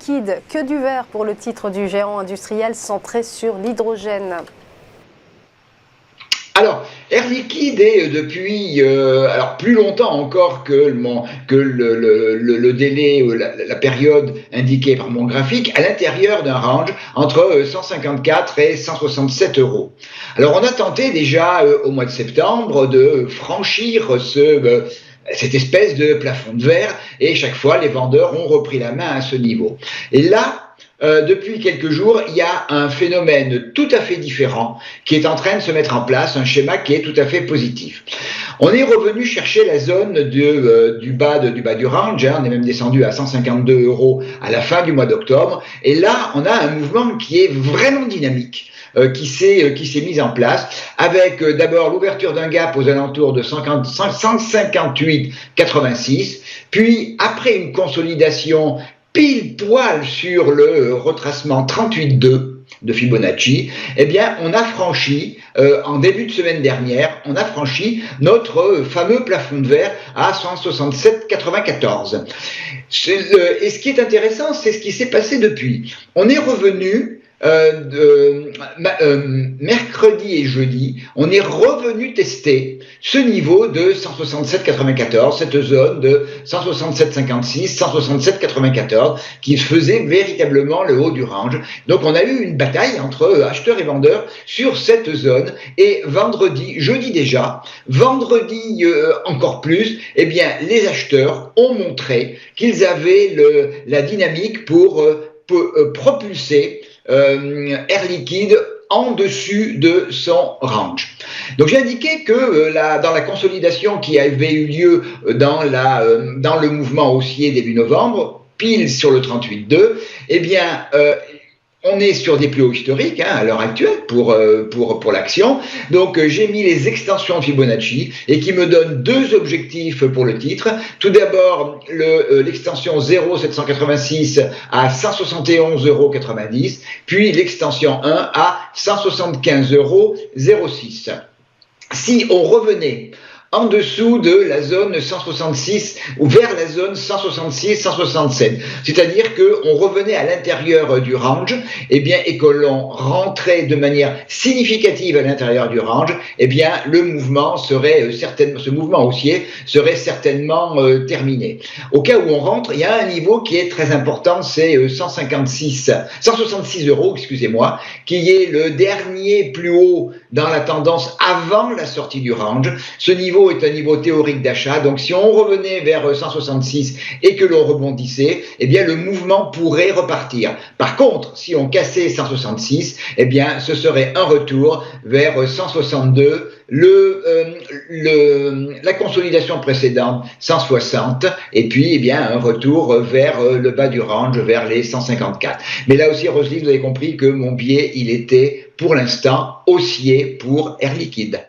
Liquide, que du vert pour le titre du géant industriel centré sur l'hydrogène. Alors, Air Liquide est depuis alors plus longtemps encore que le délai, la période indiquée par mon graphique, à l'intérieur d'un range entre 154 et 167 euros. Alors, on a tenté déjà au mois de septembre de franchir cette espèce de plafond de verre, et chaque fois les vendeurs ont repris la main à ce niveau. Et là, depuis quelques jours, il y a un phénomène tout à fait différent qui est en train de se mettre en place, un schéma qui est tout à fait positif. On est revenu chercher la zone du bas du range, hein, on est même descendu à 152 euros à la fin du mois d'octobre, et là on a un mouvement qui est vraiment dynamique. Qui s'est mis en place avec d'abord l'ouverture d'un gap aux alentours de 158,86, puis après une consolidation pile poil sur le retracement 38,2 de Fibonacci, eh bien, on a franchi, en début de semaine dernière, on a franchi notre fameux plafond de verre à 167,94. Et ce qui est intéressant, c'est ce qui s'est passé depuis. On est revenu mercredi et jeudi, on est revenu tester ce niveau de 167,94, cette zone de 167,56, 167,94 qui faisait véritablement le haut du range. Donc on a eu une bataille entre acheteurs et vendeurs sur cette zone, et jeudi déjà, vendredi encore plus, eh bien les acheteurs ont montré qu'ils avaient la dynamique pour propulser Air Liquide en dessus de son range. Donc j'ai indiqué que dans la consolidation qui avait eu lieu dans le mouvement haussier début novembre, pile sur le 38,2, eh bien on est sur des plus hauts historiques à l'heure actuelle pour l'action. Donc j'ai mis les extensions Fibonacci et qui me donnent deux objectifs pour le titre. Tout d'abord l'extension 0,786 à 171,90 euros, puis l'extension 1 à 175,06 euros. Si on revenait en dessous de la zone 166 ou vers la zone 166-167. C'est-à-dire qu'on revenait à l'intérieur du range, et que l'on rentrait de manière significative à l'intérieur du range, ce mouvement haussier serait certainement terminé. Au cas où on rentre, il y a un niveau qui est très important, c'est 166 euros, excusez-moi, qui est le dernier plus haut dans la tendance avant la sortie du range. Ce niveau est un niveau théorique d'achat, donc si on revenait vers 166 et que l'on rebondissait, le mouvement pourrait repartir. Par contre, si on cassait 166, ce serait un retour vers 162, la consolidation précédente 160, et puis un retour vers le bas du range, vers les 154. Mais là aussi, Roselyne, vous avez compris que mon biais, il était pour l'instant haussier pour Air Liquide.